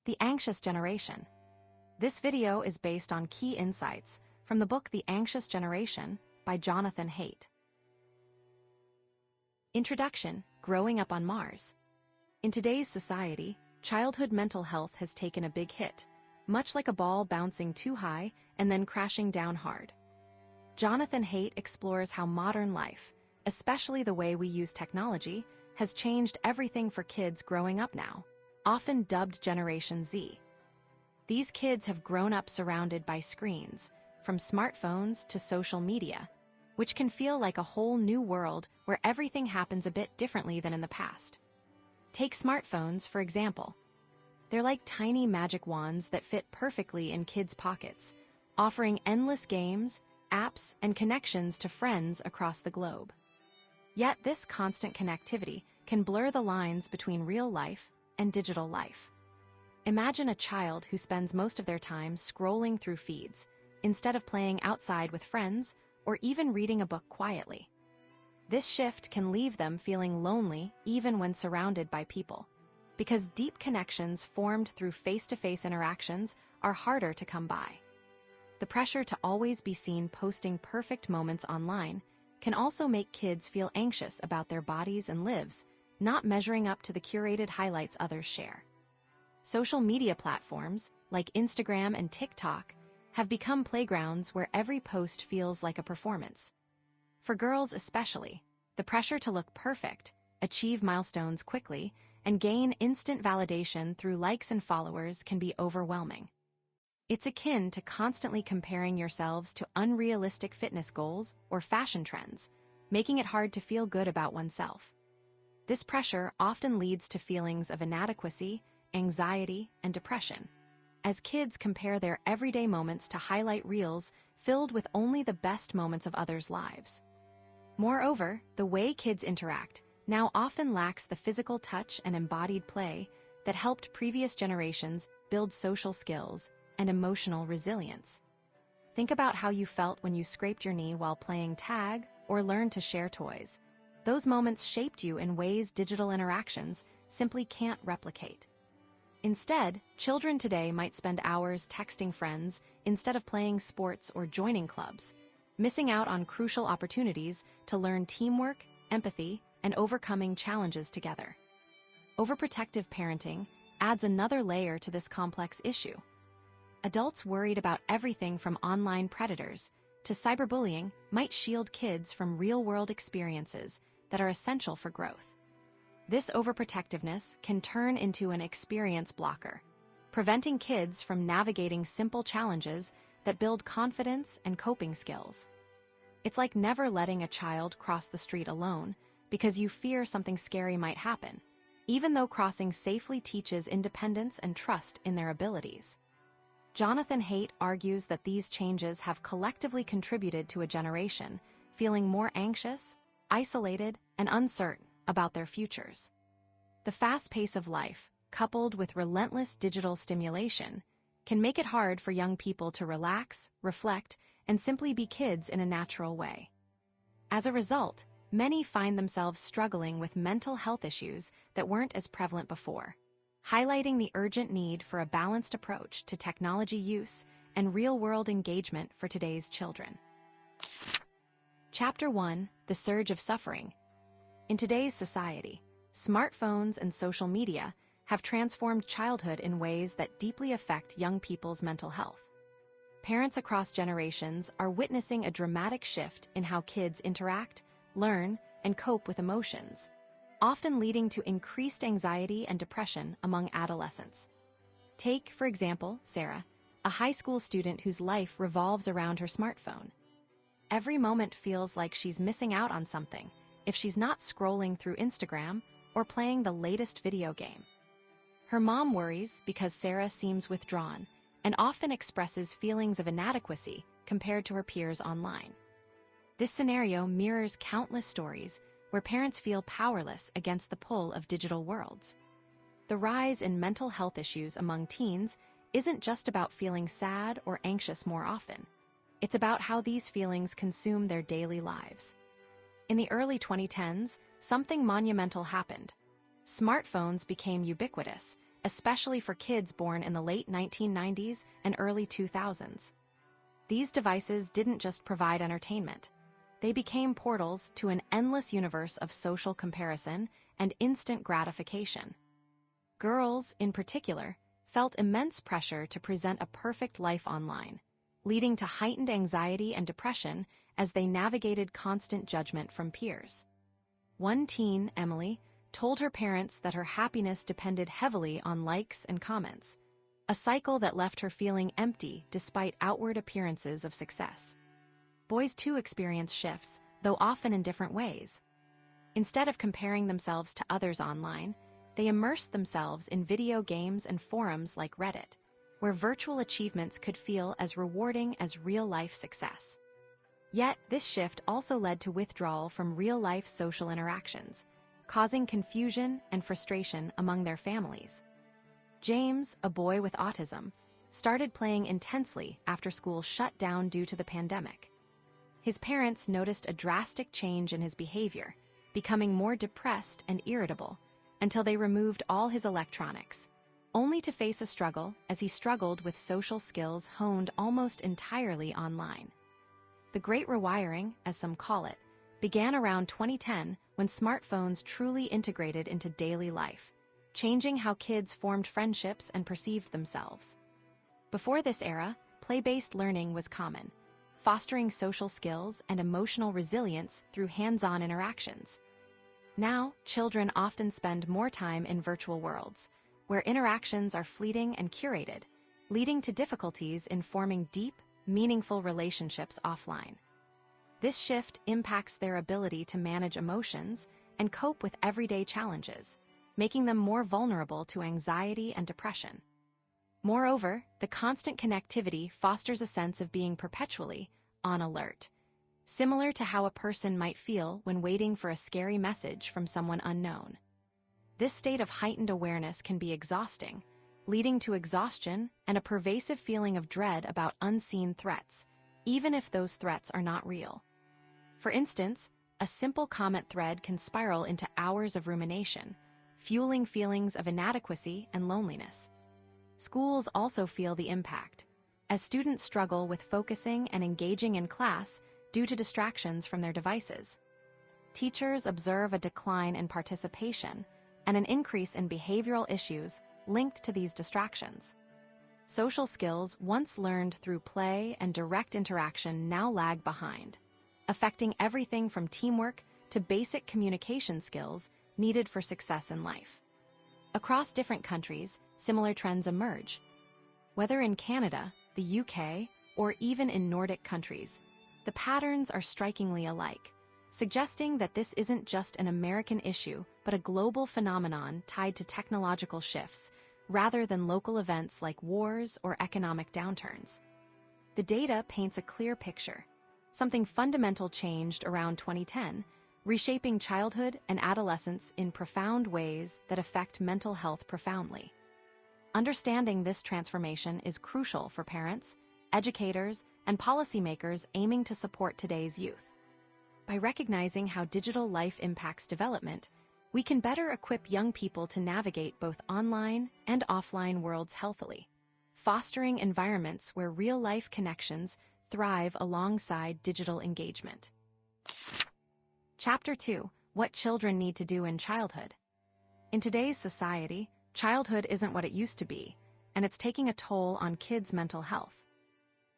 The Anxious Generation. This video is based on key insights from the book The Anxious Generation by Jonathan Haidt. Introduction: Growing Up on Mars. In today's society, childhood mental health has taken a big hit, much like a ball bouncing too high and then crashing down hard. Jonathan Haidt explores how modern life, especially the way we use technology, has changed everything for kids growing up now, often dubbed Generation Z. These kids have grown up surrounded by screens, from smartphones to social media, which can feel like a whole new world where everything happens a bit differently than in the past. Take smartphones, for example. They're like tiny magic wands that fit perfectly in kids' pockets, offering endless games, apps, and connections to friends across the globe. Yet this constant connectivity can blur the lines between real life and digital life. Imagine a child who spends most of their time scrolling through feeds, instead of playing outside with friends or even reading a book quietly. This shift can leave them feeling lonely even when surrounded by people, because deep connections formed through face-to-face interactions are harder to come by. The pressure to always be seen posting perfect moments online can also make kids feel anxious about their bodies and lives, not measuring up to the curated highlights others share. Social media platforms, like Instagram and TikTok, have become playgrounds where every post feels like a performance. For girls especially, the pressure to look perfect, achieve milestones quickly, and gain instant validation through likes and followers can be overwhelming. It's akin to constantly comparing yourselves to unrealistic fitness goals or fashion trends, making it hard to feel good about oneself. This pressure often leads to feelings of inadequacy, anxiety, and depression, as kids compare their everyday moments to highlight reels filled with only the best moments of others' lives. Moreover, the way kids interact now often lacks the physical touch and embodied play that helped previous generations build social skills and emotional resilience. Think about how you felt when you scraped your knee while playing tag or learned to share toys. Those moments shaped you in ways digital interactions simply can't replicate. Instead, children today might spend hours texting friends instead of playing sports or joining clubs, missing out on crucial opportunities to learn teamwork, empathy, and overcoming challenges together. Overprotective parenting adds another layer to this complex issue. Adults worried about everything from online predators to cyberbullying might shield kids from real-world experiences that are essential for growth. This overprotectiveness can turn into an experience blocker, preventing kids from navigating simple challenges that build confidence and coping skills. It's like never letting a child cross the street alone because you fear something scary might happen, even though crossing safely teaches independence and trust in their abilities. Jonathan Haidt argues that these changes have collectively contributed to a generation feeling more anxious, isolated, and uncertain about their futures. The fast pace of life, coupled with relentless digital stimulation, can make it hard for young people to relax, reflect, and simply be kids in a natural way. As a result, many find themselves struggling with mental health issues that weren't as prevalent before, highlighting the urgent need for a balanced approach to technology use and real-world engagement for today's children. Chapter 1: The Surge of Suffering. In today's society, smartphones and social media have transformed childhood in ways that deeply affect young people's mental health. Parents across generations are witnessing a dramatic shift in how kids interact, learn, and cope with emotions, often leading to increased anxiety and depression among adolescents. Take, for example, Sarah, a high school student whose life revolves around her smartphone. Every moment feels like she's missing out on something if she's not scrolling through Instagram or playing the latest video game. Her mom worries because Sarah seems withdrawn and often expresses feelings of inadequacy compared to her peers online. This scenario mirrors countless stories where parents feel powerless against the pull of digital worlds. The rise in mental health issues among teens isn't just about feeling sad or anxious more often. It's about how these feelings consume their daily lives. In the early 2010s, something monumental happened. Smartphones became ubiquitous, especially for kids born in the late 1990s and early 2000s. These devices didn't just provide entertainment. They became portals to an endless universe of social comparison and instant gratification. Girls, in particular, felt immense pressure to present a perfect life online, leading to heightened anxiety and depression as they navigated constant judgment from peers. One teen, Emily, told her parents that her happiness depended heavily on likes and comments, a cycle that left her feeling empty despite outward appearances of success. Boys too experience shifts, though often in different ways. Instead of comparing themselves to others online, they immersed themselves in video games and forums like Reddit, where virtual achievements could feel as rewarding as real-life success. Yet, this shift also led to withdrawal from real-life social interactions, causing confusion and frustration among their families. James, a boy with autism, started playing intensely after school shut down due to the pandemic. His parents noticed a drastic change in his behavior, becoming more depressed and irritable, until they removed all his electronics, only to face a struggle as he struggled with social skills honed almost entirely online. The Great Rewiring, as some call it, began around 2010 when smartphones truly integrated into daily life, changing how kids formed friendships and perceived themselves. Before this era, play-based learning was common, fostering social skills and emotional resilience through hands-on interactions. Now, children often spend more time in virtual worlds, where interactions are fleeting and curated, leading to difficulties in forming deep, meaningful relationships offline. This shift impacts their ability to manage emotions and cope with everyday challenges, making them more vulnerable to anxiety and depression. Moreover, the constant connectivity fosters a sense of being perpetually on alert, similar to how a person might feel when waiting for a scary message from someone unknown. This state of heightened awareness can be exhausting, leading to exhaustion and a pervasive feeling of dread about unseen threats, even if those threats are not real. For instance, a simple comment thread can spiral into hours of rumination, fueling feelings of inadequacy and loneliness. Schools also feel the impact, as students struggle with focusing and engaging in class due to distractions from their devices. Teachers observe a decline in participation and an increase in behavioral issues linked to these distractions. Social skills once learned through play and direct interaction now lag behind, affecting everything from teamwork to basic communication skills needed for success in life. Across different countries, similar trends emerge. Whether in Canada, the UK, or even in Nordic countries, the patterns are strikingly alike, suggesting that this isn't just an American issue, but a global phenomenon tied to technological shifts, rather than local events like wars or economic downturns. The data paints a clear picture. Something fundamental changed around 2010, reshaping childhood and adolescence in profound ways that affect mental health profoundly. Understanding this transformation is crucial for parents, educators, and policymakers aiming to support today's youth. By recognizing how digital life impacts development, we can better equip young people to navigate both online and offline worlds healthily, fostering environments where real-life connections thrive alongside digital engagement. Chapter 2: What Children Need to Do in Childhood. In today's society, childhood isn't what it used to be, and it's taking a toll on kids' mental health.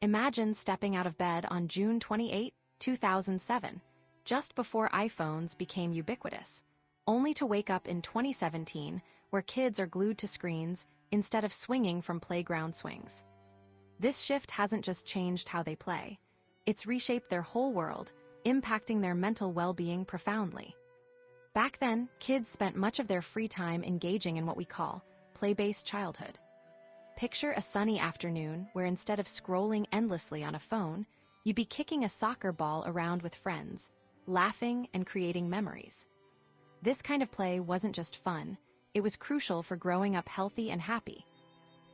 Imagine stepping out of bed on June 28, 2007, just before iPhones became ubiquitous, only to wake up in 2017 where kids are glued to screens instead of swinging from playground swings. This shift hasn't just changed how they play, it's reshaped their whole world, impacting their mental well-being profoundly. Back then, kids spent much of their free time engaging in what we call play-based childhood. Picture a sunny afternoon where instead of scrolling endlessly on a phone, you'd be kicking a soccer ball around with friends, laughing and creating memories. This kind of play wasn't just fun, it was crucial for growing up healthy and happy.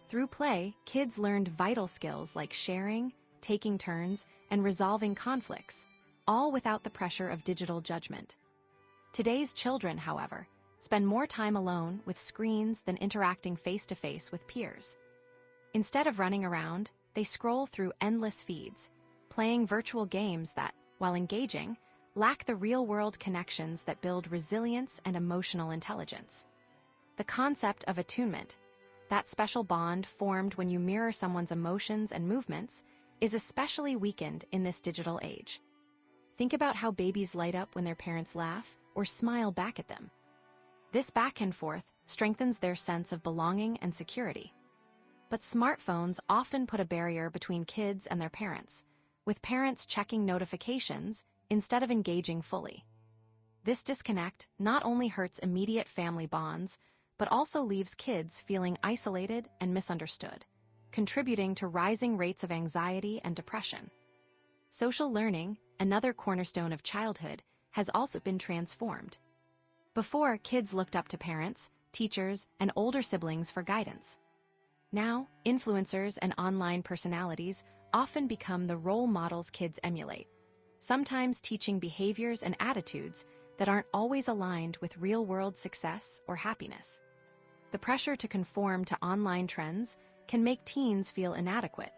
Through play, kids learned vital skills like sharing, taking turns, and resolving conflicts, all without the pressure of digital judgment. Today's children, however, spend more time alone with screens than interacting face-to-face with peers. Instead of running around, they scroll through endless feeds, playing virtual games that, while engaging, lack the real-world connections that build resilience and emotional intelligence. The concept of attunement, that special bond formed when you mirror someone's emotions and movements, is especially weakened in this digital age. Think about how babies light up when their parents laugh or smile back at them. This back and forth strengthens their sense of belonging and security. But smartphones often put a barrier between kids and their parents, with parents checking notifications instead of engaging fully. This disconnect not only hurts immediate family bonds, but also leaves kids feeling isolated and misunderstood, contributing to rising rates of anxiety and depression. Social learning, another cornerstone of childhood, has also been transformed. Before, kids looked up to parents, teachers, and older siblings for guidance. Now, influencers and online personalities often become the role models kids emulate, sometimes teaching behaviors and attitudes that aren't always aligned with real-world success or happiness. The pressure to conform to online trends can make teens feel inadequate,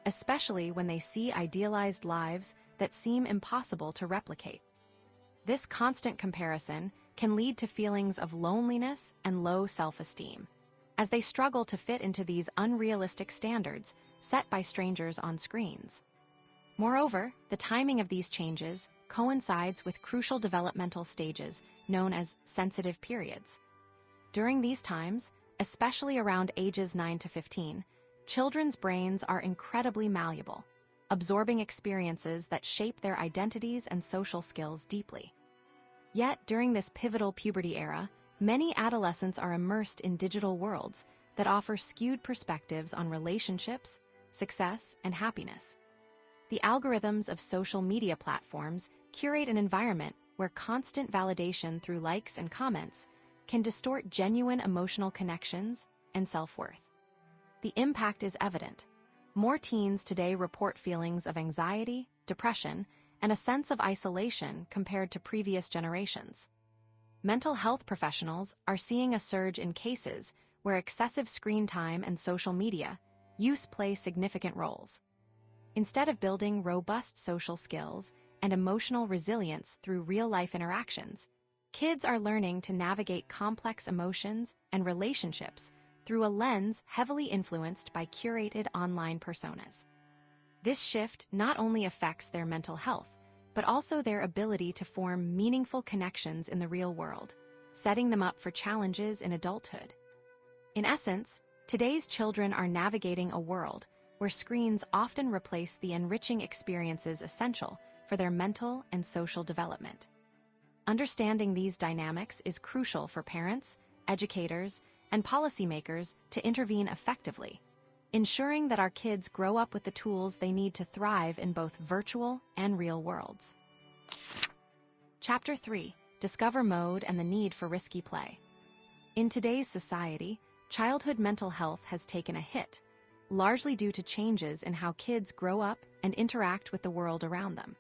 especially when they see idealized lives that seem impossible to replicate. This constant comparison can lead to feelings of loneliness and low self-esteem, as they struggle to fit into these unrealistic standards set by strangers on screens. Moreover, the timing of these changes coincides with crucial developmental stages known as sensitive periods. During these times, especially around ages 9 to 15, children's brains are incredibly malleable, absorbing experiences that shape their identities and social skills deeply. Yet, during this pivotal puberty era, many adolescents are immersed in digital worlds that offer skewed perspectives on relationships, success, and happiness. The algorithms of social media platforms curate an environment where constant validation through likes and comments can distort genuine emotional connections and self-worth. The impact is evident. More teens today report feelings of anxiety, depression, and a sense of isolation compared to previous generations. Mental health professionals are seeing a surge in cases where excessive screen time and social media use play significant roles. Instead of building robust social skills and emotional resilience through real-life interactions, kids are learning to navigate complex emotions and relationships through a lens heavily influenced by curated online personas. This shift not only affects their mental health, but also their ability to form meaningful connections in the real world, setting them up for challenges in adulthood. In essence, today's children are navigating a world where screens often replace the enriching experiences essential for their mental and social development. Understanding these dynamics is crucial for parents, educators, and policymakers to intervene effectively, ensuring that our kids grow up with the tools they need to thrive in both virtual and real worlds. Chapter 3: Discover Mode and the Need for Risky Play. In today's society, childhood mental health has taken a hit, largely due to changes in how kids grow up and interact with the world around them.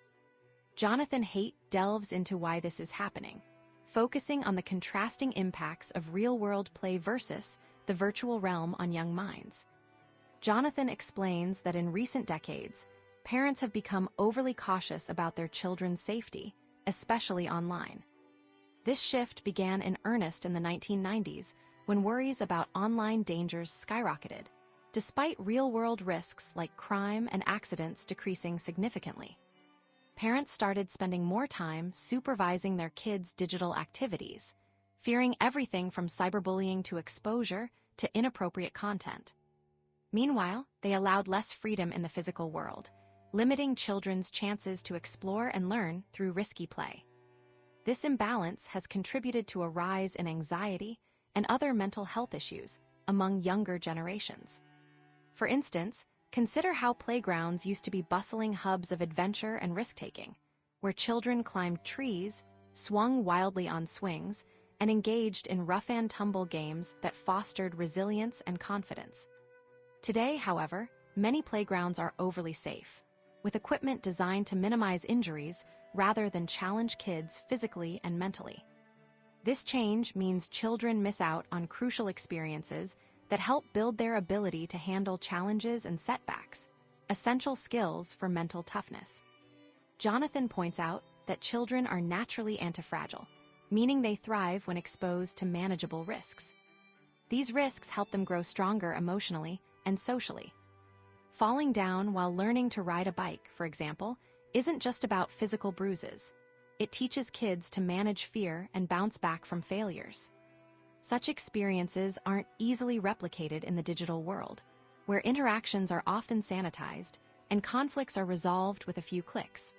Jonathan Haidt delves into why this is happening, focusing on the contrasting impacts of real-world play versus the virtual realm on young minds. Jonathan explains that in recent decades, parents have become overly cautious about their children's safety, especially online. This shift began in earnest in the 1990s when worries about online dangers skyrocketed, despite real-world risks like crime and accidents decreasing significantly. Parents started spending more time supervising their kids' digital activities, fearing everything from cyberbullying to exposure to inappropriate content. Meanwhile, they allowed less freedom in the physical world, limiting children's chances to explore and learn through risky play. This imbalance has contributed to a rise in anxiety and other mental health issues among younger generations. For instance, consider how playgrounds used to be bustling hubs of adventure and risk-taking, where children climbed trees, swung wildly on swings, and engaged in rough-and-tumble games that fostered resilience and confidence. Today, however, many playgrounds are overly safe, with equipment designed to minimize injuries rather than challenge kids physically and mentally. This change means children miss out on crucial experiences that help build their ability to handle challenges and setbacks, essential skills for mental toughness. Jonathan points out that children are naturally antifragile, meaning they thrive when exposed to manageable risks. These risks help them grow stronger emotionally and socially. Falling down while learning to ride a bike, for example, isn't just about physical bruises. It teaches kids to manage fear and bounce back from failures. Such experiences aren't easily replicated in the digital world, where interactions are often sanitized and conflicts are resolved with a few clicks.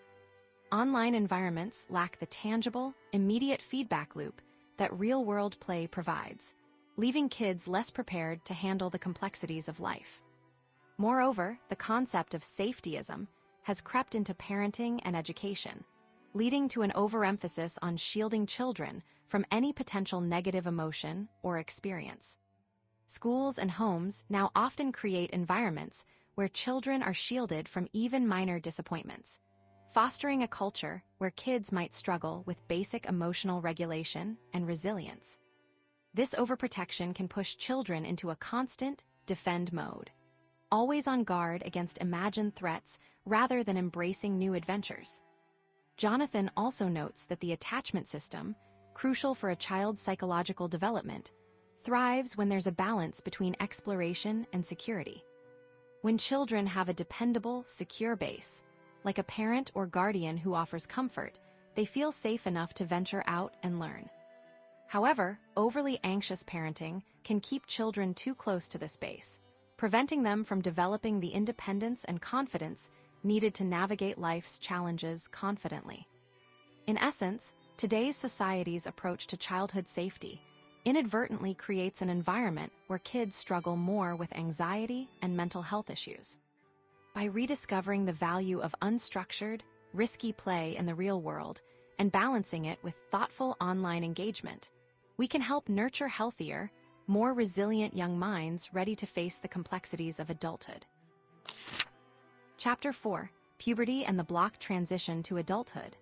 Online environments lack the tangible, immediate feedback loop that real-world play provides, leaving kids less prepared to handle the complexities of life. Moreover, the concept of safetyism has crept into parenting and education, leading to an overemphasis on shielding children from any potential negative emotion or experience. Schools and homes now often create environments where children are shielded from even minor disappointments, fostering a culture where kids might struggle with basic emotional regulation and resilience. This overprotection can push children into a constant defend mode, always on guard against imagined threats rather than embracing new adventures. Jonathan also notes that the attachment system, crucial for a child's psychological development, thrives when there's a balance between exploration and security. When children have a dependable, secure base, like a parent or guardian who offers comfort, they feel safe enough to venture out and learn. However, overly anxious parenting can keep children too close to this base, preventing them from developing the independence and confidence needed to navigate life's challenges confidently. In essence, today's society's approach to childhood safety inadvertently creates an environment where kids struggle more with anxiety and mental health issues. By rediscovering the value of unstructured, risky play in the real world and balancing it with thoughtful online engagement, we can help nurture healthier, more resilient young minds ready to face the complexities of adulthood. Chapter 4: Puberty and the Block Transition to Adulthood.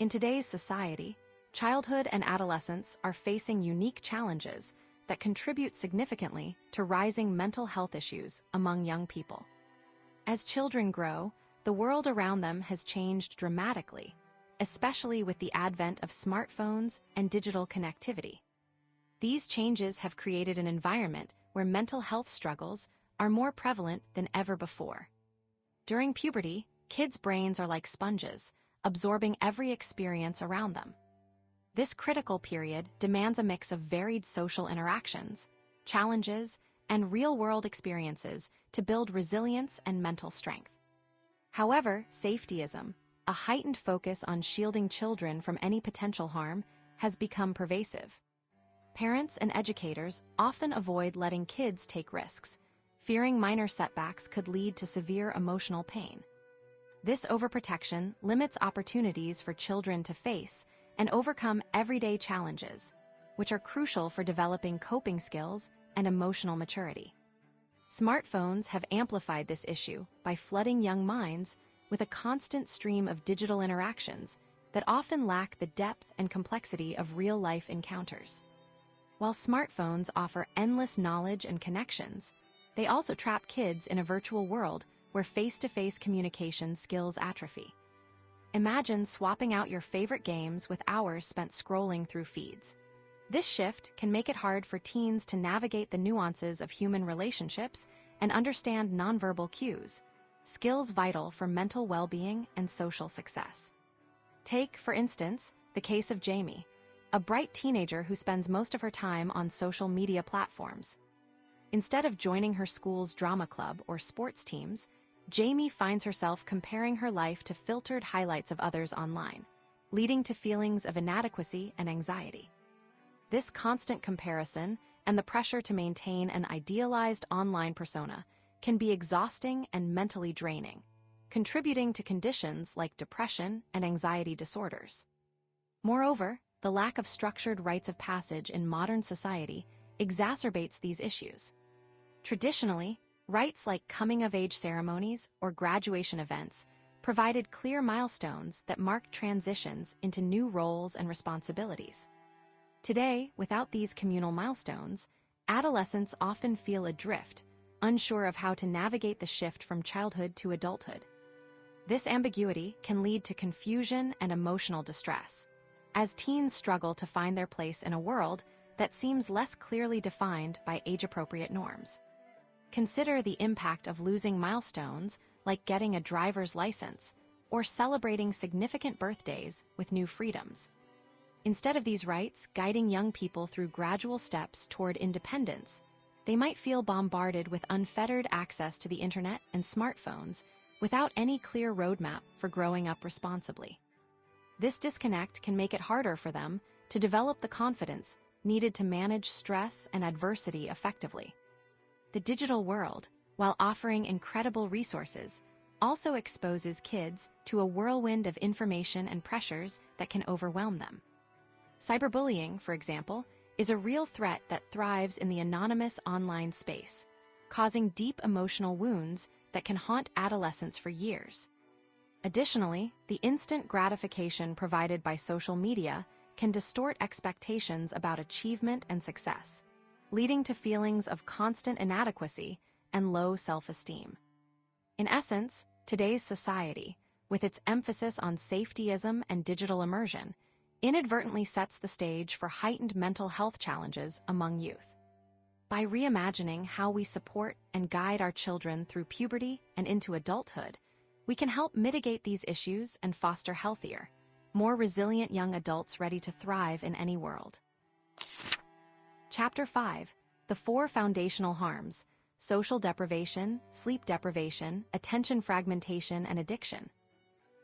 In today's society, childhood and adolescence are facing unique challenges that contribute significantly to rising mental health issues among young people. As children grow, the world around them has changed dramatically, especially with the advent of smartphones and digital connectivity. These changes have created an environment where mental health struggles are more prevalent than ever before. During puberty, kids' brains are like sponges, absorbing every experience around them. This critical period demands a mix of varied social interactions, challenges, and real-world experiences to build resilience and mental strength. However, safetyism, a heightened focus on shielding children from any potential harm, has become pervasive. Parents and educators often avoid letting kids take risks, fearing minor setbacks could lead to severe emotional pain. This overprotection limits opportunities for children to face and overcome everyday challenges, which are crucial for developing coping skills and emotional maturity. Smartphones have amplified this issue by flooding young minds with a constant stream of digital interactions that often lack the depth and complexity of real-life encounters. While smartphones offer endless knowledge and connections, they also trap kids in a virtual world where face-to-face communication skills atrophy. Imagine swapping out your favorite games with hours spent scrolling through feeds. This shift can make it hard for teens to navigate the nuances of human relationships and understand nonverbal cues, skills vital for mental well-being and social success. Take, for instance, the case of Jamie, a bright teenager who spends most of her time on social media platforms. Instead of joining her school's drama club or sports teams, Jamie finds herself comparing her life to filtered highlights of others online, leading to feelings of inadequacy and anxiety. This constant comparison and the pressure to maintain an idealized online persona can be exhausting and mentally draining, contributing to conditions like depression and anxiety disorders. Moreover, the lack of structured rites of passage in modern society exacerbates these issues. Traditionally, rites like coming-of-age ceremonies or graduation events provided clear milestones that marked transitions into new roles and responsibilities. Today, without these communal milestones, adolescents often feel adrift, unsure of how to navigate the shift from childhood to adulthood. This ambiguity can lead to confusion and emotional distress, as teens struggle to find their place in a world that seems less clearly defined by age-appropriate norms. Consider the impact of losing milestones like getting a driver's license or celebrating significant birthdays with new freedoms. Instead of these rights guiding young people through gradual steps toward independence, they might feel bombarded with unfettered access to the internet and smartphones without any clear roadmap for growing up responsibly. This disconnect can make it harder for them to develop the confidence needed to manage stress and adversity effectively. The digital world, while offering incredible resources, also exposes kids to a whirlwind of information and pressures that can overwhelm them. Cyberbullying, for example, is a real threat that thrives in the anonymous online space, causing deep emotional wounds that can haunt adolescents for years. Additionally, the instant gratification provided by social media can distort expectations about achievement and success, leading to feelings of constant inadequacy and low self-esteem. In essence, today's society, with its emphasis on safetyism and digital immersion, inadvertently sets the stage for heightened mental health challenges among youth. By reimagining how we support and guide our children through puberty and into adulthood, we can help mitigate these issues and foster healthier, more resilient young adults ready to thrive in any world. Chapter 5: The 4 Foundational Harms: Social Deprivation, Sleep Deprivation, Attention Fragmentation, and Addiction.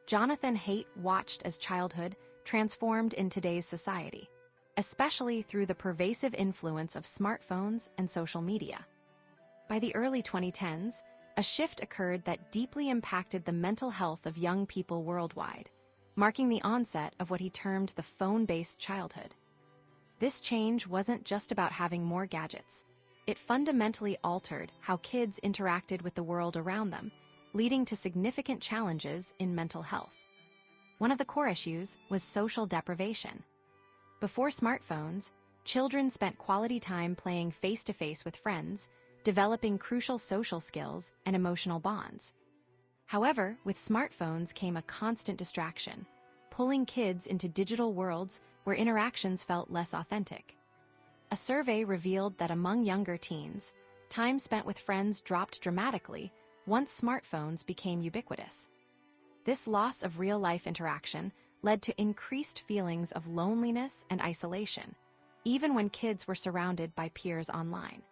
Jonathan Haidt watched as childhood transformed in today's society, especially through the pervasive influence of smartphones and social media. By the early 2010s, a shift occurred that deeply impacted the mental health of young people worldwide, marking the onset of what he termed the phone-based childhood. This change wasn't just about having more gadgets. It fundamentally altered how kids interacted with the world around them, leading to significant challenges in mental health. One of the core issues was social deprivation. Before smartphones, children spent quality time playing face-to-face with friends, developing crucial social skills and emotional bonds. However, with smartphones came a constant distraction, pulling kids into digital worlds where interactions felt less authentic. A survey revealed that among younger teens, time spent with friends dropped dramatically once smartphones became ubiquitous. This loss of real-life interaction led to increased feelings of loneliness and isolation, even when kids were surrounded by peers online.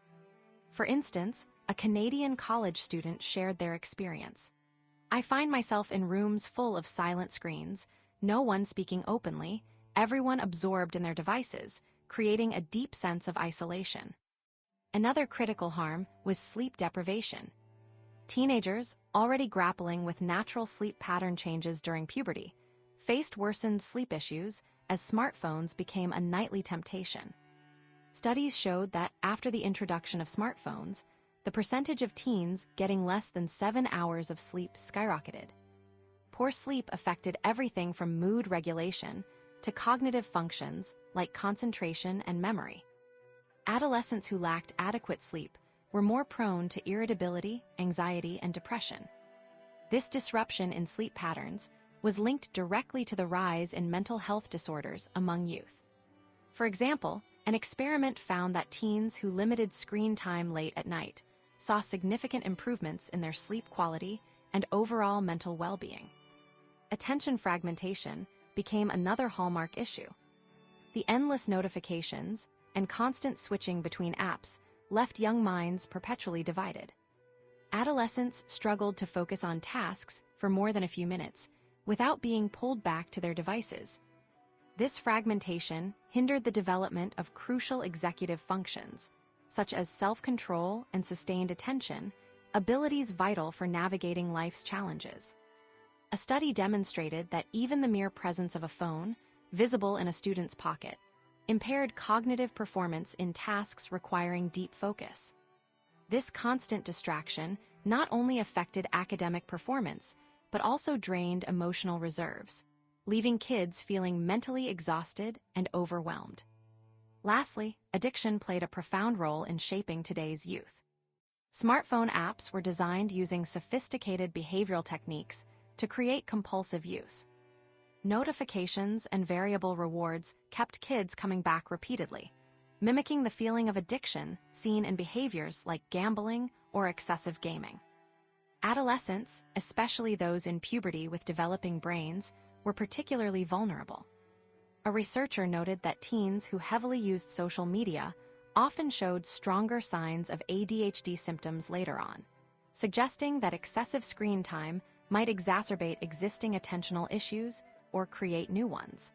For instance, a Canadian college student shared their experience. "I find myself in rooms full of silent screens, no one speaking openly, everyone absorbed in their devices, creating a deep sense of isolation." Another critical harm was sleep deprivation. Teenagers, already grappling with natural sleep pattern changes during puberty, faced worsened sleep issues as smartphones became a nightly temptation. Studies showed that after the introduction of smartphones, the percentage of teens getting less than 7 hours of sleep skyrocketed. Poor sleep affected everything from mood regulation to cognitive functions like concentration and memory. Adolescents who lacked adequate sleep were more prone to irritability, anxiety, and depression. This disruption in sleep patterns was linked directly to the rise in mental health disorders among youth. For example, an experiment found that teens who limited screen time late at night saw significant improvements in their sleep quality and overall mental well-being. Attention fragmentation became another hallmark issue. The endless notifications and constant switching between apps left young minds perpetually divided. Adolescents struggled to focus on tasks for more than a few minutes without being pulled back to their devices. This fragmentation hindered the development of crucial executive functions, such as self-control and sustained attention, abilities vital for navigating life's challenges. A study demonstrated that even the mere presence of a phone, visible in a student's pocket, impaired cognitive performance in tasks requiring deep focus. This constant distraction not only affected academic performance, but also drained emotional reserves, leaving kids feeling mentally exhausted and overwhelmed. Lastly, addiction played a profound role in shaping today's youth. Smartphone apps were designed using sophisticated behavioral techniques to create compulsive use. Notifications and variable rewards kept kids coming back repeatedly, mimicking the feeling of addiction seen in behaviors like gambling or excessive gaming. Adolescents, especially those in puberty with developing brains, were particularly vulnerable. A researcher noted that teens who heavily used social media often showed stronger signs of ADHD symptoms later on, suggesting that excessive screen time might exacerbate existing attentional issues or create new ones.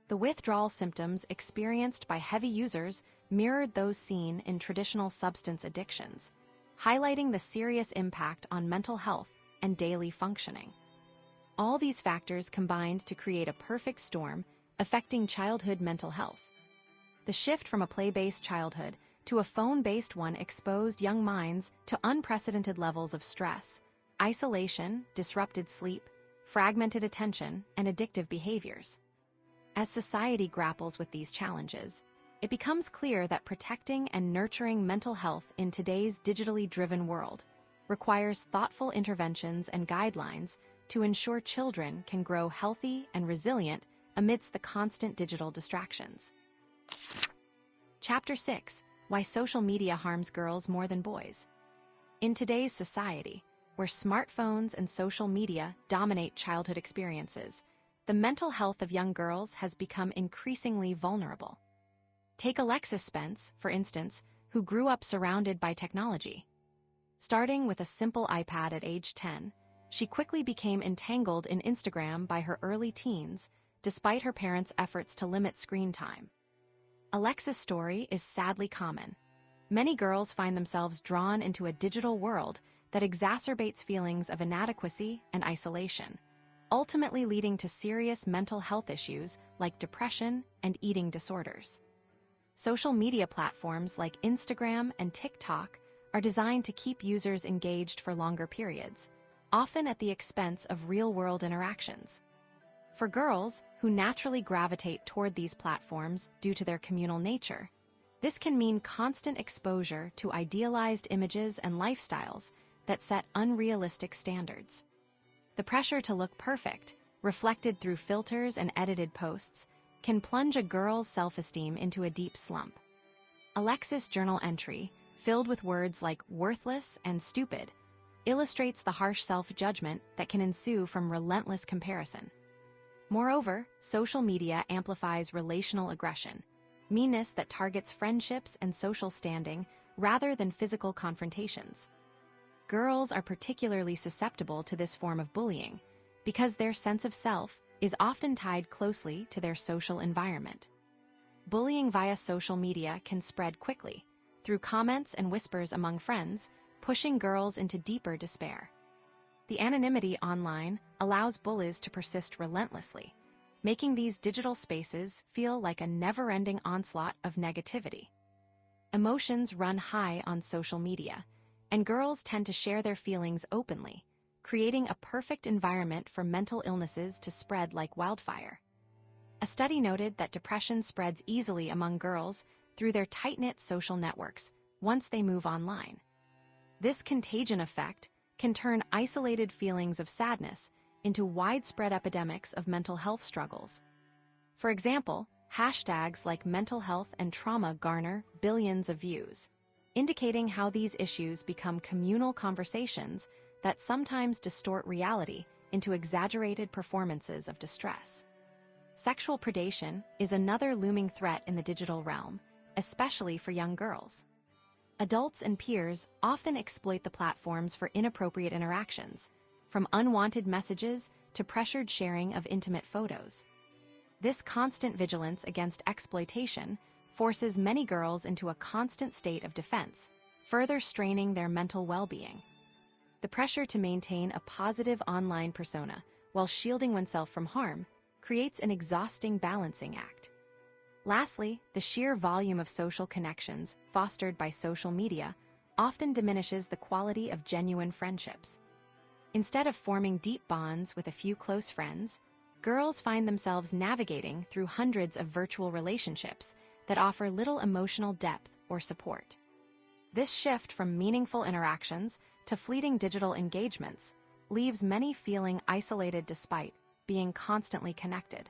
The withdrawal symptoms experienced by heavy users mirrored those seen in traditional substance addictions, highlighting the serious impact on mental health and daily functioning. All these factors combined to create a perfect storm affecting childhood mental health. The shift from a play-based childhood to a phone-based one exposed young minds to unprecedented levels of stress, isolation, disrupted sleep, fragmented attention, and addictive behaviors. As society grapples with these challenges, it becomes clear that protecting and nurturing mental health in today's digitally driven world requires thoughtful interventions and guidelines to ensure children can grow healthy and resilient amidst the constant digital distractions. Chapter 6: Why Social Media Harms Girls More Than Boys. In today's society, where smartphones and social media dominate childhood experiences, the mental health of young girls has become increasingly vulnerable. Take Alexis Spence, for instance, who grew up surrounded by technology. Starting with a simple iPad at age 10, she quickly became entangled in Instagram by her early teens, despite her parents' efforts to limit screen time. Alexis' story is sadly common. Many girls find themselves drawn into a digital world that exacerbates feelings of inadequacy and isolation, ultimately leading to serious mental health issues like depression and eating disorders. Social media platforms like Instagram and TikTok are designed to keep users engaged for longer periods, often at the expense of real-world interactions. For girls, who naturally gravitate toward these platforms due to their communal nature, this can mean constant exposure to idealized images and lifestyles that set unrealistic standards. The pressure to look perfect, reflected through filters and edited posts, can plunge a girl's self-esteem into a deep slump. Alexis' journal entry, filled with words like worthless and stupid, illustrates the harsh self-judgment that can ensue from relentless comparison. Moreover, social media amplifies relational aggression, meanness that targets friendships and social standing rather than physical confrontations. Girls are particularly susceptible to this form of bullying because their sense of self is often tied closely to their social environment. Bullying via social media can spread quickly, through comments and whispers among friends, pushing girls into deeper despair. The anonymity online allows bullies to persist relentlessly, making these digital spaces feel like a never-ending onslaught of negativity. Emotions run high on social media, and girls tend to share their feelings openly, creating a perfect environment for mental illnesses to spread like wildfire. A study noted that depression spreads easily among girls through their tight-knit social networks once they move online. This contagion effect can turn isolated feelings of sadness into widespread epidemics of mental health struggles. For example, hashtags like mental health and trauma garner billions of views, indicating how these issues become communal conversations that sometimes distort reality into exaggerated performances of distress. Sexual predation is another looming threat in the digital realm, especially for young girls. Adults and peers often exploit the platforms for inappropriate interactions, from unwanted messages to pressured sharing of intimate photos. This constant vigilance against exploitation forces many girls into a constant state of defense, further straining their mental well-being. The pressure to maintain a positive online persona while shielding oneself from harm creates an exhausting balancing act. Lastly, the sheer volume of social connections fostered by social media often diminishes the quality of genuine friendships. Instead of forming deep bonds with a few close friends, girls find themselves navigating through hundreds of virtual relationships that offer little emotional depth or support. This shift from meaningful interactions to fleeting digital engagements leaves many feeling isolated despite being constantly connected.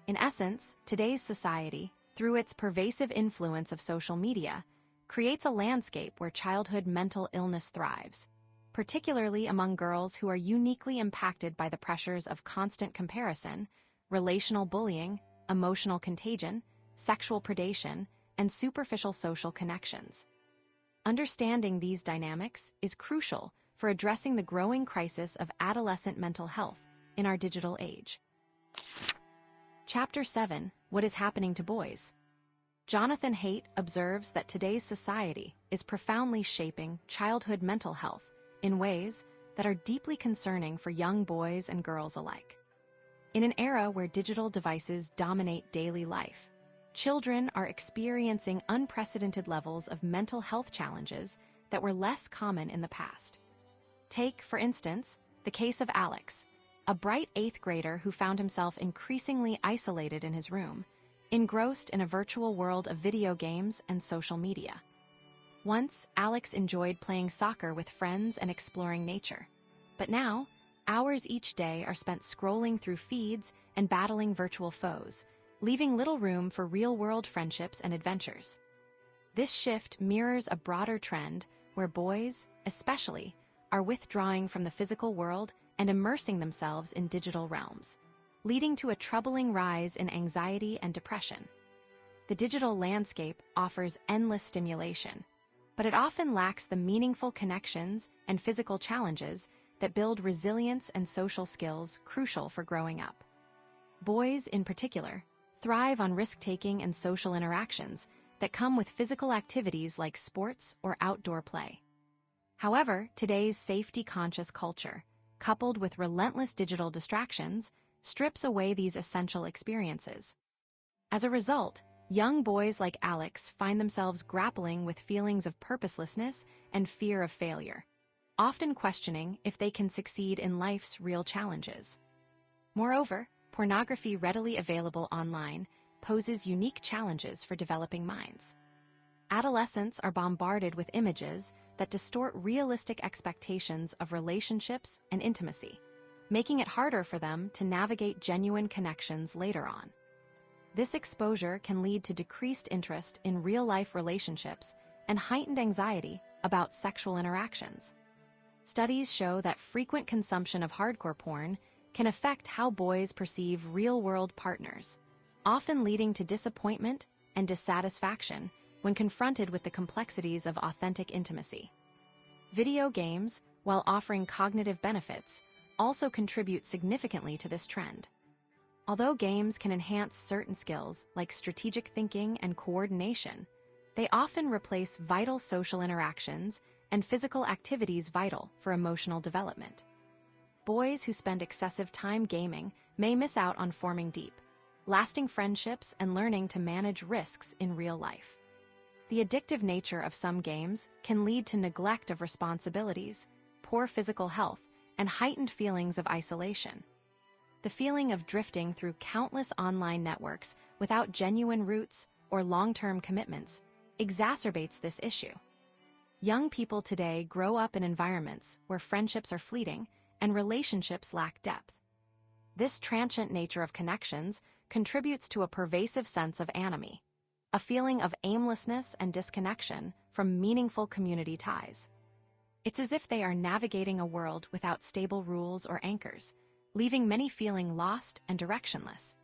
In essence, today's society, through its pervasive influence of social media, creates a landscape where childhood mental illness thrives, particularly among girls who are uniquely impacted by the pressures of constant comparison, relational bullying, emotional contagion, sexual predation, and superficial social connections. Understanding these dynamics is crucial for addressing the growing crisis of adolescent mental health in our digital age. Chapter 7: What is happening to boys? Jonathan Haidt observes that today's society is profoundly shaping childhood mental health in ways that are deeply concerning for young boys and girls alike. In an era where digital devices dominate daily life, children are experiencing unprecedented levels of mental health challenges that were less common in the past. Take, for instance, the case of Alex, a bright 8th grader who found himself increasingly isolated in his room, engrossed in a virtual world of video games and social media. Once, Alex enjoyed playing soccer with friends and exploring nature. But now, hours each day are spent scrolling through feeds and battling virtual foes, leaving little room for real-world friendships and adventures. This shift mirrors a broader trend where boys, especially, are withdrawing from the physical world and immersing themselves in digital realms, leading to a troubling rise in anxiety and depression. The digital landscape offers endless stimulation, but it often lacks the meaningful connections and physical challenges that build resilience and social skills crucial for growing up. Boys, in particular, thrive on risk-taking and social interactions that come with physical activities like sports or outdoor play. However, today's safety-conscious culture, coupled with relentless digital distractions, strips away these essential experiences. As a result, young boys like Alex find themselves grappling with feelings of purposelessness and fear of failure, often questioning if they can succeed in life's real challenges. Moreover, pornography readily available online poses unique challenges for developing minds. Adolescents are bombarded with images that distort realistic expectations of relationships and intimacy, making it harder for them to navigate genuine connections later on. This exposure can lead to decreased interest in real-life relationships and heightened anxiety about sexual interactions. Studies show that frequent consumption of hardcore porn can affect how boys perceive real-world partners, often leading to disappointment and dissatisfaction when confronted with the complexities of authentic intimacy. Video games, while offering cognitive benefits, also contribute significantly to this trend. Although games can enhance certain skills like strategic thinking and coordination, they often replace vital social interactions and physical activities vital for emotional development. Boys who spend excessive time gaming may miss out on forming deep, lasting friendships and learning to manage risks in real life. The addictive nature of some games can lead to neglect of responsibilities, poor physical health, and heightened feelings of isolation. The feeling of drifting through countless online networks without genuine roots or long-term commitments exacerbates this issue. Young people today grow up in environments where friendships are fleeting and relationships lack depth. This transient nature of connections contributes to a pervasive sense of anomie, a feeling of aimlessness and disconnection from meaningful community ties. It's as if they are navigating a world without stable rules or anchors, leaving many feeling lost and directionless.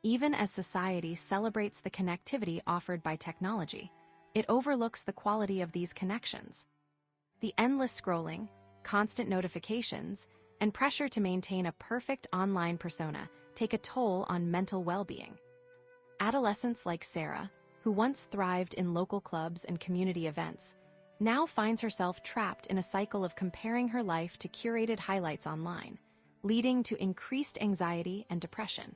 Even as society celebrates the connectivity offered by technology, it overlooks the quality of these connections. The endless scrolling, constant notifications, and pressure to maintain a perfect online persona take a toll on mental well-being. Adolescents like Sarah, who once thrived in local clubs and community events, now finds herself trapped in a cycle of comparing her life to curated highlights online, leading to increased anxiety and depression.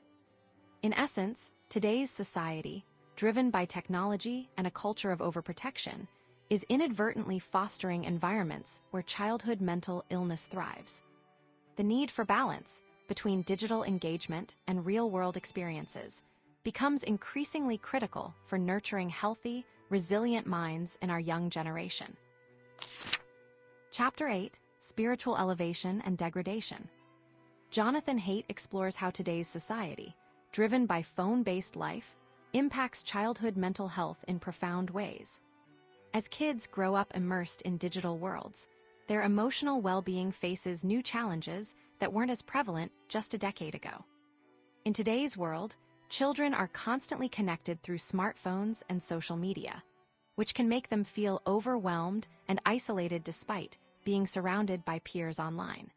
In essence, today's society, driven by technology and a culture of overprotection, is inadvertently fostering environments where childhood mental illness thrives. The need for balance between digital engagement and real-world experiences becomes increasingly critical for nurturing healthy, resilient minds in our young generation. Chapter 8: Spiritual Elevation and Degradation. Jonathan Haidt explores how today's society, driven by phone-based life, impacts childhood mental health in profound ways. As kids grow up immersed in digital worlds, their emotional well-being faces new challenges that weren't as prevalent just a decade ago. In today's world, children are constantly connected through smartphones and social media, which can make them feel overwhelmed and isolated despite being surrounded by peers online.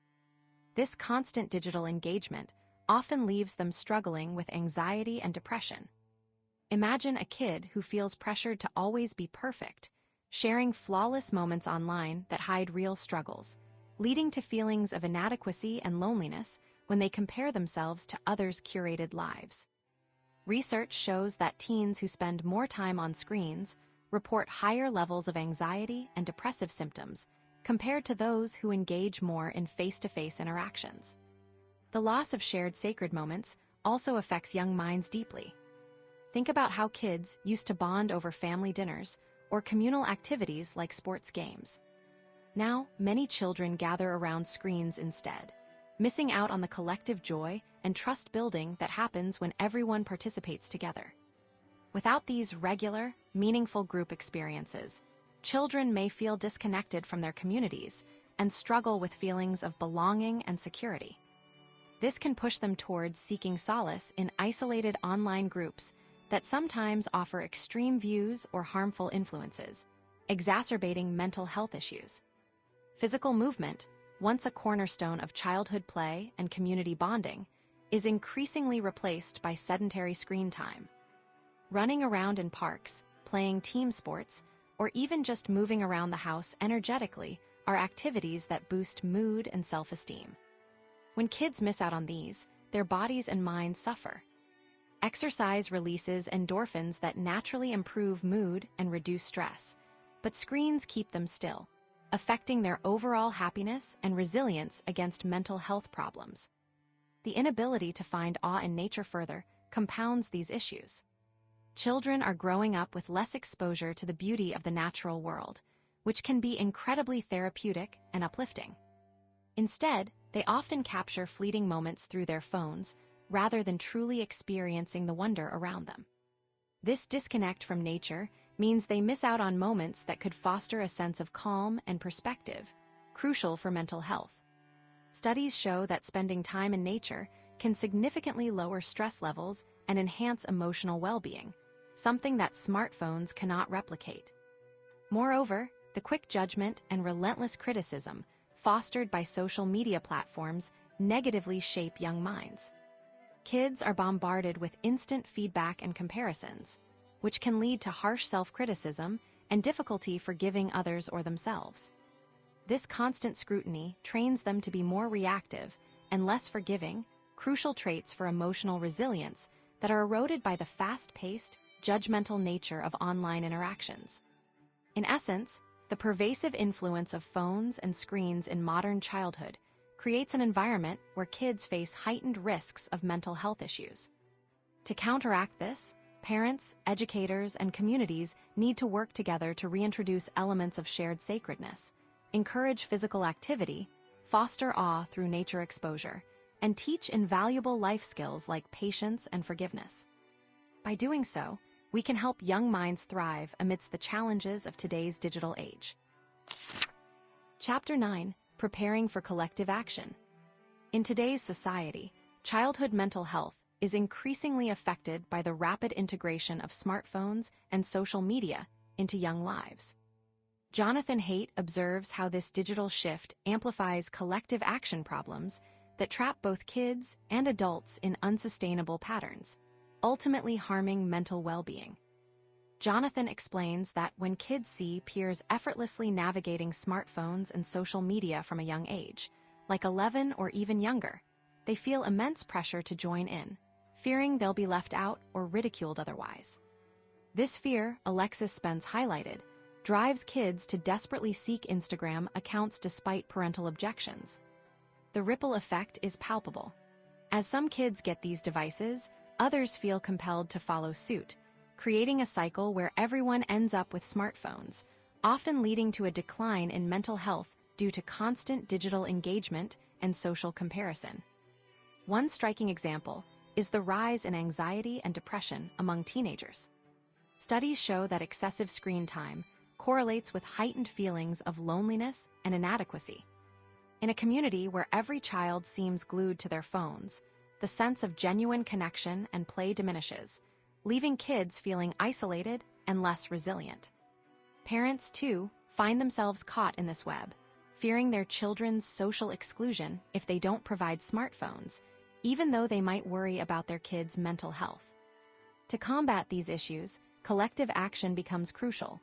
This constant digital engagement often leaves them struggling with anxiety and depression. Imagine a kid who feels pressured to always be perfect, sharing flawless moments online that hide real struggles, leading to feelings of inadequacy and loneliness when they compare themselves to others' curated lives. Research shows that teens who spend more time on screens report higher levels of anxiety and depressive symptoms compared to those who engage more in face-to-face interactions. The loss of shared sacred moments also affects young minds deeply. Think about how kids used to bond over family dinners or communal activities like sports games. Now, many children gather around screens instead, missing out on the collective joy and trust building that happens when everyone participates together. Without these regular, meaningful group experiences, children may feel disconnected from their communities and struggle with feelings of belonging and security. This can push them towards seeking solace in isolated online groups that sometimes offer extreme views or harmful influences, exacerbating mental health issues. Physical movement, once a cornerstone of childhood play and community bonding, is increasingly replaced by sedentary screen time. Running around in parks, playing team sports, or even just moving around the house energetically are activities that boost mood and self-esteem. When kids miss out on these, their bodies and minds suffer. Exercise releases endorphins that naturally improve mood and reduce stress, but screens keep them still, affecting their overall happiness and resilience against mental health problems. The inability to find awe in nature further compounds these issues. Children are growing up with less exposure to the beauty of the natural world, which can be incredibly therapeutic and uplifting. Instead, they often capture fleeting moments through their phones rather than truly experiencing the wonder around them. This disconnect from nature means they miss out on moments that could foster a sense of calm and perspective, crucial for mental health. Studies show that spending time in nature can significantly lower stress levels and enhance emotional well-being, something that smartphones cannot replicate. Moreover, the quick judgment and relentless criticism fostered by social media platforms negatively shape young minds. Kids are bombarded with instant feedback and comparisons, which can lead to harsh self-criticism and difficulty forgiving others or themselves. This constant scrutiny trains them to be more reactive and less forgiving, crucial traits for emotional resilience that are eroded by the fast-paced, judgmental nature of online interactions. In essence, the pervasive influence of phones and screens in modern childhood creates an environment where kids face heightened risks of mental health issues. To counteract this, parents, educators, and communities need to work together to reintroduce elements of shared sacredness, encourage physical activity, foster awe through nature exposure, and teach invaluable life skills like patience and forgiveness. By doing so, we can help young minds thrive amidst the challenges of today's digital age. Chapter 9: Preparing for Collective Action. In today's society, childhood mental health is increasingly affected by the rapid integration of smartphones and social media into young lives. Jonathan Haidt observes how this digital shift amplifies collective action problems that trap both kids and adults in unsustainable patterns, ultimately harming mental well-being. Jonathan explains that when kids see peers effortlessly navigating smartphones and social media from a young age, like 11 or even younger, they feel immense pressure to join in, fearing they'll be left out or ridiculed otherwise. This fear, Alexis Spence highlighted, drives kids to desperately seek Instagram accounts despite parental objections. The ripple effect is palpable. As some kids get these devices, others feel compelled to follow suit, creating a cycle where everyone ends up with smartphones, often leading to a decline in mental health due to constant digital engagement and social comparison. One striking example is the rise in anxiety and depression among teenagers. Studies show that excessive screen time correlates with heightened feelings of loneliness and inadequacy. In a community where every child seems glued to their phones, the sense of genuine connection and play diminishes, leaving kids feeling isolated and less resilient. Parents, too, find themselves caught in this web, fearing their children's social exclusion if they don't provide smartphones, even though they might worry about their kids' mental health. To combat these issues, collective action becomes crucial.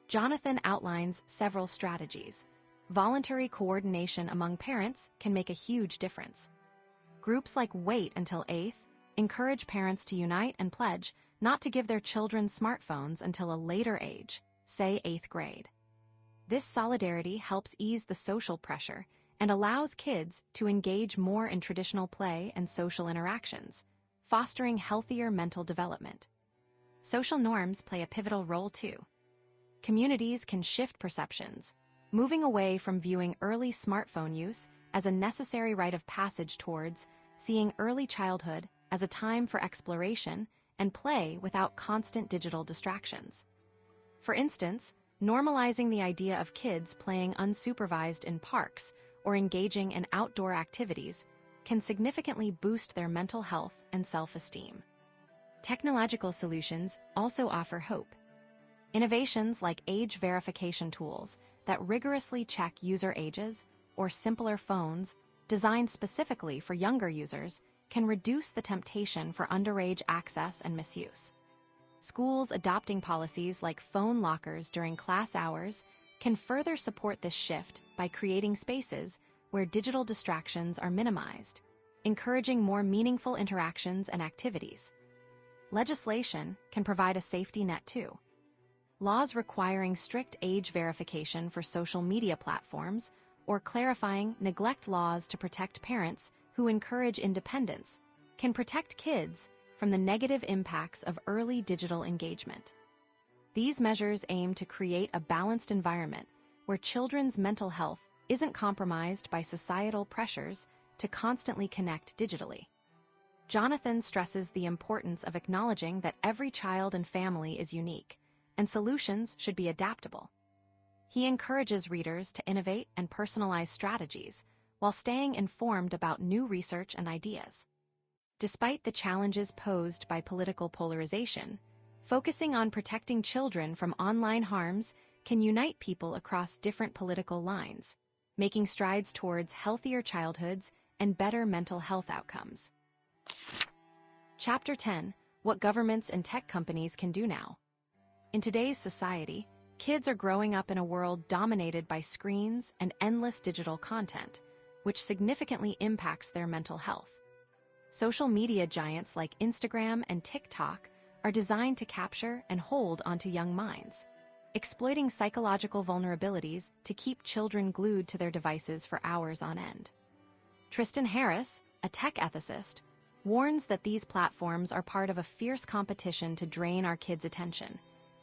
Jonathan outlines several strategies. Voluntary coordination among parents can make a huge difference. Groups like Wait Until 8th encourage parents to unite and pledge not to give their children smartphones until a later age, say 8th grade. This solidarity helps ease the social pressure and allows kids to engage more in traditional play and social interactions, fostering healthier mental development. Social norms play a pivotal role too. Communities can shift perceptions, moving away from viewing early smartphone use as a necessary rite of passage towards seeing early childhood as a time for exploration and play without constant digital distractions. For instance, normalizing the idea of kids playing unsupervised in parks or engaging in outdoor activities can significantly boost their mental health and self-esteem. Technological solutions also offer hope. Innovations like age verification tools that rigorously check user ages or simpler phones designed specifically for younger users can reduce the temptation for underage access and misuse. Schools adopting policies like phone lockers during class hours can further support this shift by creating spaces where digital distractions are minimized, encouraging more meaningful interactions and activities. Legislation can provide a safety net too. Laws requiring strict age verification for social media platforms or clarifying neglect laws to protect parents who encourage independence can protect kids from the negative impacts of early digital engagement. These measures aim to create a balanced environment where children's mental health isn't compromised by societal pressures to constantly connect digitally. Jonathan stresses the importance of acknowledging that every child and family is unique, and solutions should be adaptable. He encourages readers to innovate and personalize strategies while staying informed about new research and ideas. Despite the challenges posed by political polarization, focusing on protecting children from online harms can unite people across different political lines, making strides towards healthier childhoods and better mental health outcomes. Chapter 10: What Governments and Tech Companies Can Do Now. In today's society, kids are growing up in a world dominated by screens and endless digital content, which significantly impacts their mental health. Social media giants like Instagram and TikTok are designed to capture and hold onto young minds, exploiting psychological vulnerabilities to keep children glued to their devices for hours on end. Tristan Harris, a tech ethicist, warns that these platforms are part of a fierce competition to drain our kids' attention,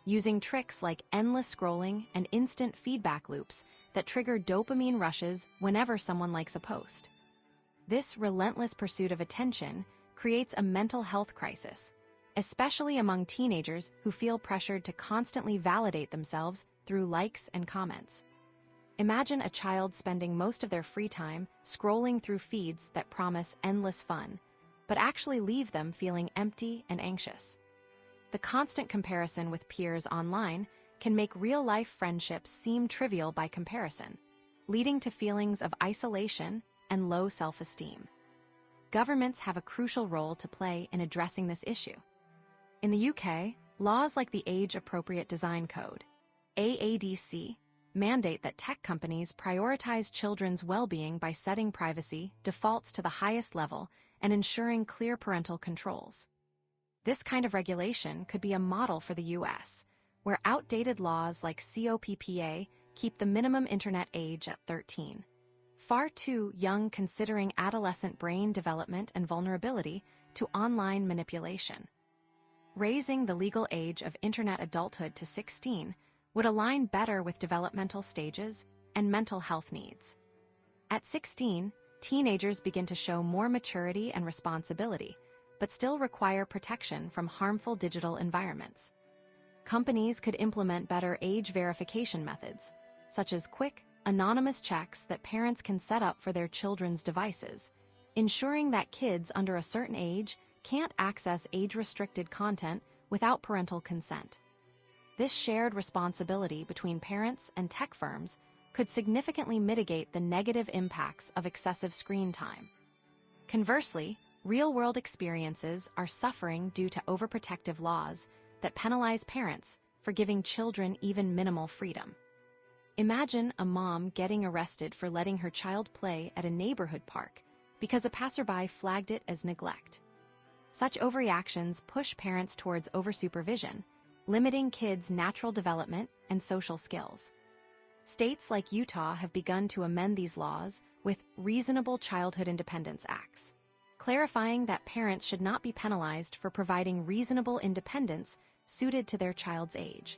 using tricks like endless scrolling and instant feedback loops that trigger dopamine rushes whenever someone likes a post. This relentless pursuit of attention creates a mental health crisis, especially among teenagers who feel pressured to constantly validate themselves through likes and comments. Imagine a child spending most of their free time scrolling through feeds that promise endless fun, but actually leave them feeling empty and anxious. The constant comparison with peers online can make real-life friendships seem trivial by comparison, leading to feelings of isolation and low self-esteem. Governments have a crucial role to play in addressing this issue. In the UK, laws like the Age-Appropriate Design Code, AADC, mandate that tech companies prioritize children's well-being by setting privacy defaults to the highest level and ensuring clear parental controls. This kind of regulation could be a model for the US, where outdated laws like COPPA keep the minimum internet age at 13. far too young considering adolescent brain development and vulnerability to online manipulation. Raising the legal age of internet adulthood to 16 would align better with developmental stages and mental health needs. At 16, teenagers begin to show more maturity and responsibility, but still require protection from harmful digital environments. Companies could implement better age verification methods, such as quick, anonymous checks that parents can set up for their children's devices, ensuring that kids under a certain age can't access age-restricted content without parental consent. This shared responsibility between parents and tech firms could significantly mitigate the negative impacts of excessive screen time. Conversely, real-world experiences are suffering due to overprotective laws that penalize parents for giving children even minimal freedom. Imagine a mom getting arrested for letting her child play at a neighborhood park because a passerby flagged it as neglect. Such overreactions push parents towards oversupervision, limiting kids' natural development and social skills. States like Utah have begun to amend these laws with Reasonable Childhood Independence Acts, clarifying that parents should not be penalized for providing reasonable independence suited to their child's age.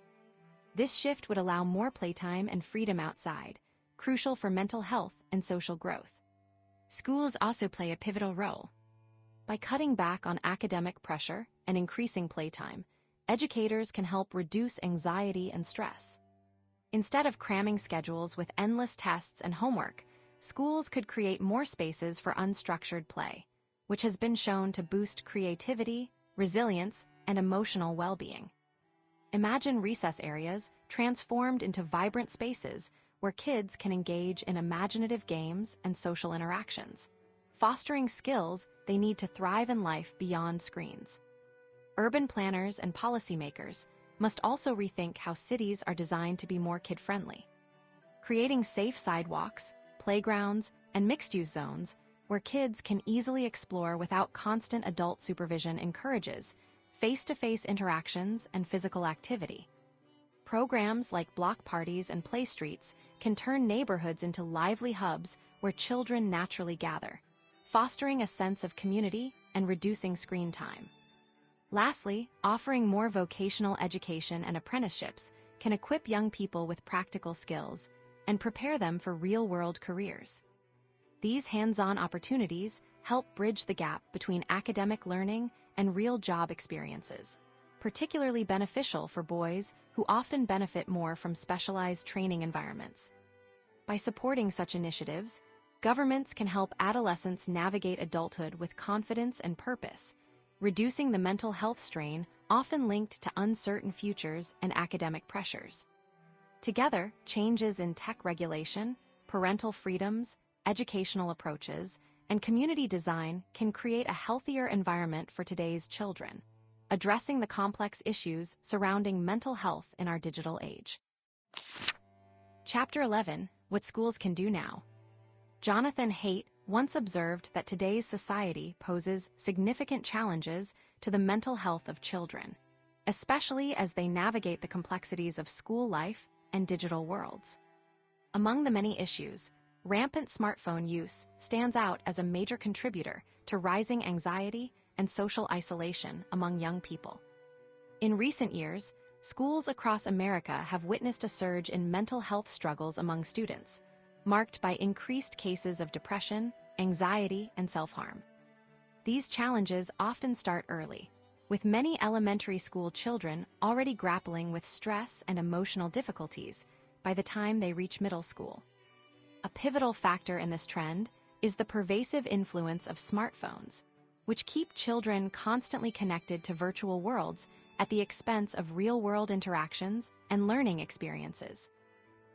This shift would allow more playtime and freedom outside, crucial for mental health and social growth. Schools also play a pivotal role. By cutting back on academic pressure and increasing playtime, educators can help reduce anxiety and stress. Instead of cramming schedules with endless tests and homework, schools could create more spaces for unstructured play, which has been shown to boost creativity, resilience, and emotional well-being. Imagine recess areas transformed into vibrant spaces where kids can engage in imaginative games and social interactions, fostering skills they need to thrive in life beyond screens. Urban planners and policymakers must also rethink how cities are designed to be more kid-friendly. Creating safe sidewalks, playgrounds, and mixed-use zones where kids can easily explore without constant adult supervision encourages face-to-face interactions and physical activity. Programs like block parties and play streets can turn neighborhoods into lively hubs where children naturally gather, fostering a sense of community and reducing screen time. Lastly, offering more vocational education and apprenticeships can equip young people with practical skills and prepare them for real-world careers. These hands-on opportunities help bridge the gap between academic learning and real job experiences, particularly beneficial for boys who often benefit more from specialized training environments. By supporting such initiatives, governments can help adolescents navigate adulthood with confidence and purpose, reducing the mental health strain often linked to uncertain futures and academic pressures. Together, changes in tech regulation, parental freedoms, educational approaches, and community design can create a healthier environment for today's children, addressing the complex issues surrounding mental health in our digital age. Chapter 11: What Schools Can Do Now. Jonathan Haidt once observed that today's society poses significant challenges to the mental health of children, especially as they navigate the complexities of school life and digital worlds. Among the many issues, rampant smartphone use stands out as a major contributor to rising anxiety and social isolation among young people. In recent years, schools across America have witnessed a surge in mental health struggles among students, marked by increased cases of depression, anxiety, and self-harm. These challenges often start early, with many elementary school children already grappling with stress and emotional difficulties by the time they reach middle school. A pivotal factor in this trend is the pervasive influence of smartphones, which keep children constantly connected to virtual worlds at the expense of real-world interactions and learning experiences.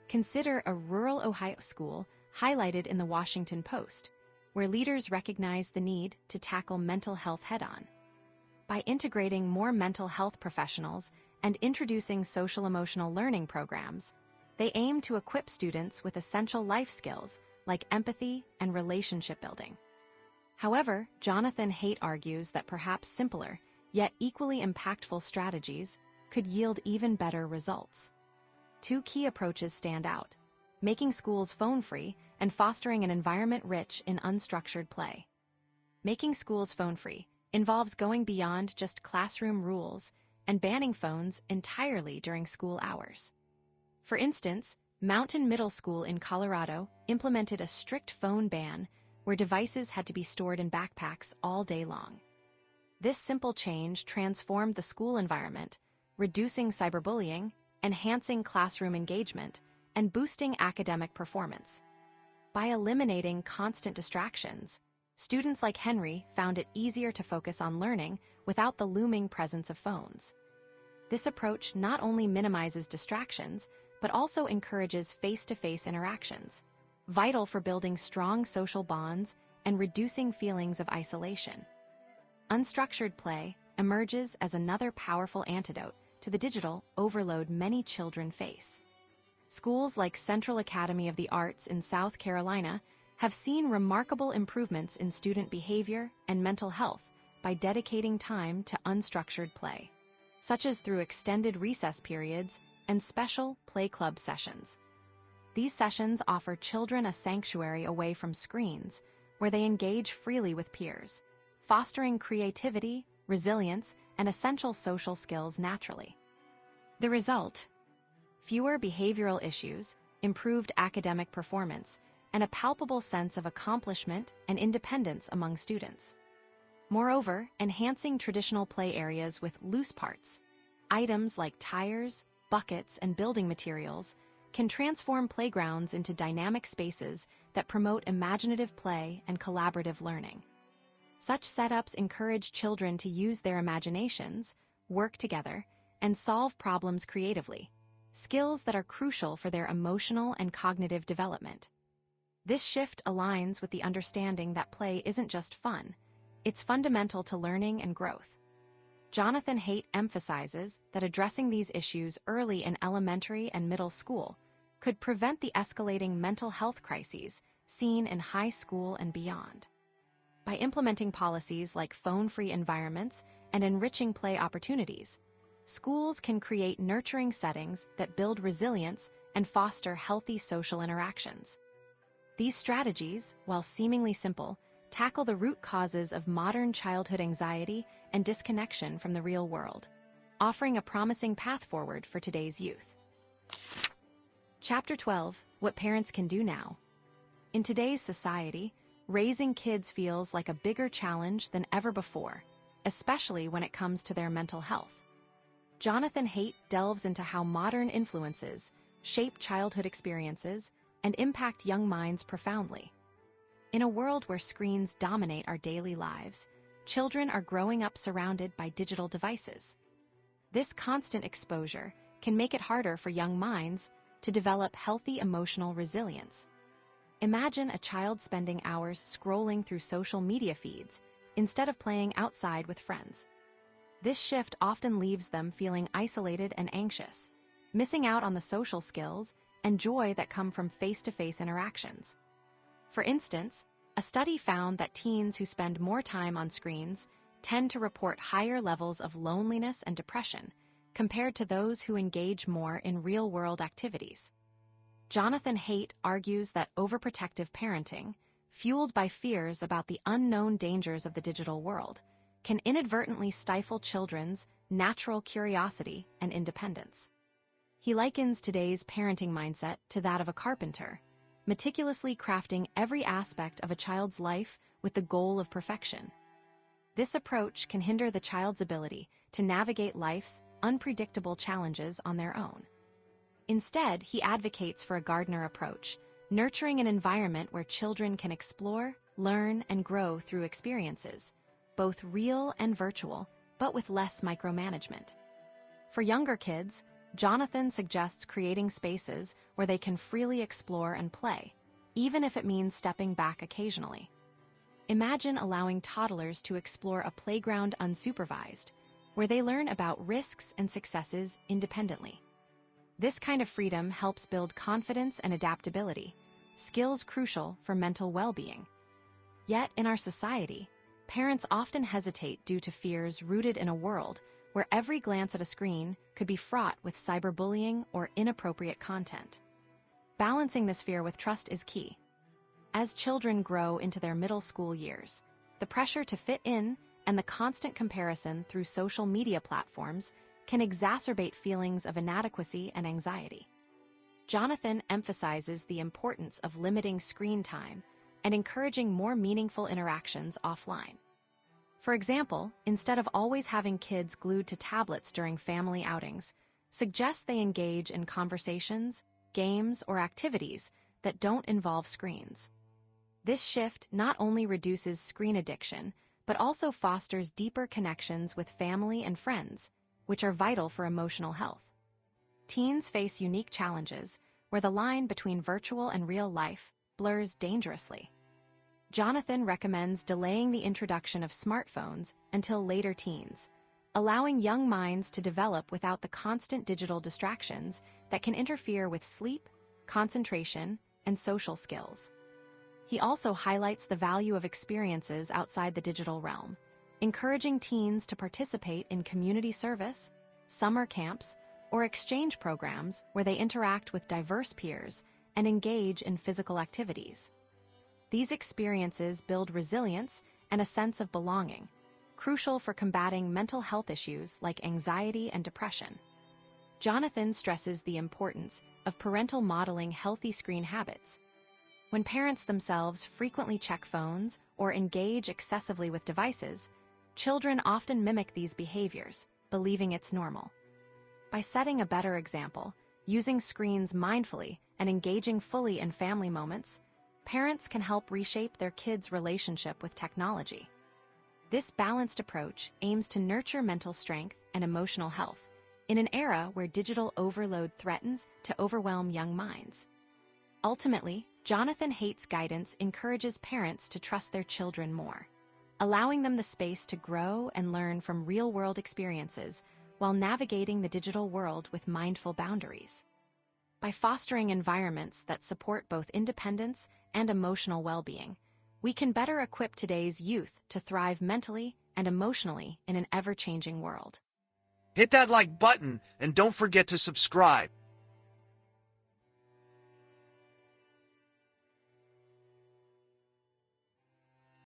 Consider a rural Ohio school highlighted in the Washington Post, where leaders recognize the need to tackle mental health head-on. By integrating more mental health professionals and introducing social-emotional learning programs, they aim to equip students with essential life skills like empathy and relationship building. However, Jonathan Haidt argues that perhaps simpler, yet equally impactful strategies could yield even better results. Two key approaches stand out: making schools phone-free and fostering an environment rich in unstructured play. Making schools phone-free involves going beyond just classroom rules and banning phones entirely during school hours. For instance, Mountain Middle School in Colorado implemented a strict phone ban where devices had to be stored in backpacks all day long. This simple change transformed the school environment, reducing cyberbullying, enhancing classroom engagement, and boosting academic performance. By eliminating constant distractions, students like Henry found it easier to focus on learning without the looming presence of phones. This approach not only minimizes distractions, but also encourages face-to-face interactions, vital for building strong social bonds and reducing feelings of isolation. Unstructured play emerges as another powerful antidote to the digital overload many children face. Schools like Central Academy of the Arts in South Carolina have seen remarkable improvements in student behavior and mental health by dedicating time to unstructured play, such as through extended recess periods and special play club sessions. These sessions offer children a sanctuary away from screens where they engage freely with peers, fostering creativity, resilience, and essential social skills naturally. The result: fewer behavioral issues, improved academic performance, and a palpable sense of accomplishment and independence among students. Moreover, enhancing traditional play areas with loose parts, items like tires, buckets, and building materials, can transform playgrounds into dynamic spaces that promote imaginative play and collaborative learning. Such setups encourage children to use their imaginations, work together, and solve problems creatively, skills that are crucial for their emotional and cognitive development. This shift aligns with the understanding that play isn't just fun, it's fundamental to learning and growth. Jonathan Haidt emphasizes that addressing these issues early in elementary and middle school could prevent the escalating mental health crises seen in high school and beyond. By implementing policies like phone-free environments and enriching play opportunities, schools can create nurturing settings that build resilience and foster healthy social interactions. These strategies, while seemingly simple, tackle the root causes of modern childhood anxiety and disconnection from the real world, offering a promising path forward for today's youth. Chapter 12: What Parents Can Do Now. In today's society, raising kids feels like a bigger challenge than ever before, especially when it comes to their mental health. Jonathan Haidt delves into how modern influences shape childhood experiences and impact young minds profoundly. In a world where screens dominate our daily lives, children are growing up surrounded by digital devices. This constant exposure can make it harder for young minds to develop healthy emotional resilience. Imagine a child spending hours scrolling through social media feeds instead of playing outside with friends. This shift often leaves them feeling isolated and anxious, missing out on the social skills and joy that come from face-to-face interactions. For instance, a study found that teens who spend more time on screens tend to report higher levels of loneliness and depression compared to those who engage more in real-world activities. Jonathan Haidt argues that overprotective parenting, fueled by fears about the unknown dangers of the digital world, can inadvertently stifle children's natural curiosity and independence. He likens today's parenting mindset to that of a carpenter, meticulously crafting every aspect of a child's life with the goal of perfection. This approach can hinder the child's ability to navigate life's unpredictable challenges on their own. Instead, he advocates for a gardener approach, nurturing an environment where children can explore, learn, and grow through experiences, both real and virtual, but with less micromanagement. For younger kids, Jonathan suggests creating spaces where they can freely explore and play, even if it means stepping back occasionally. Imagine allowing toddlers to explore a playground unsupervised, where they learn about risks and successes independently. This kind of freedom helps build confidence and adaptability, skills crucial for mental well-being. Yet, in our society, parents often hesitate due to fears rooted in a world where every glance at a screen could be fraught with cyberbullying or inappropriate content. Balancing this fear with trust is key. As children grow into their middle school years, the pressure to fit in and the constant comparison through social media platforms can exacerbate feelings of inadequacy and anxiety. Jonathan emphasizes the importance of limiting screen time and encouraging more meaningful interactions offline. For example, instead of always having kids glued to tablets during family outings, suggest they engage in conversations, games, or activities that don't involve screens. This shift not only reduces screen addiction, but also fosters deeper connections with family and friends, which are vital for emotional health. Teens face unique challenges where the line between virtual and real life blurs dangerously. Jonathan recommends delaying the introduction of smartphones until later teens, allowing young minds to develop without the constant digital distractions that can interfere with sleep, concentration, and social skills. He also highlights the value of experiences outside the digital realm, encouraging teens to participate in community service, summer camps, or exchange programs where they interact with diverse peers and engage in physical activities. These experiences build resilience and a sense of belonging, crucial for combating mental health issues like anxiety and depression. Jonathan stresses the importance of parental modeling healthy screen habits. When parents themselves frequently check phones or engage excessively with devices, children often mimic these behaviors, believing it's normal. By setting a better example, using screens mindfully, and engaging fully in family moments, parents can help reshape their kids' relationship with technology. This balanced approach aims to nurture mental strength and emotional health in an era where digital overload threatens to overwhelm young minds. Ultimately, Jonathan Haidt's guidance encourages parents to trust their children more, allowing them the space to grow and learn from real-world experiences while navigating the digital world with mindful boundaries. By fostering environments that support both independence and emotional well-being, we can better equip today's youth to thrive mentally and emotionally in an ever-changing world. Hit that like button and don't forget to subscribe.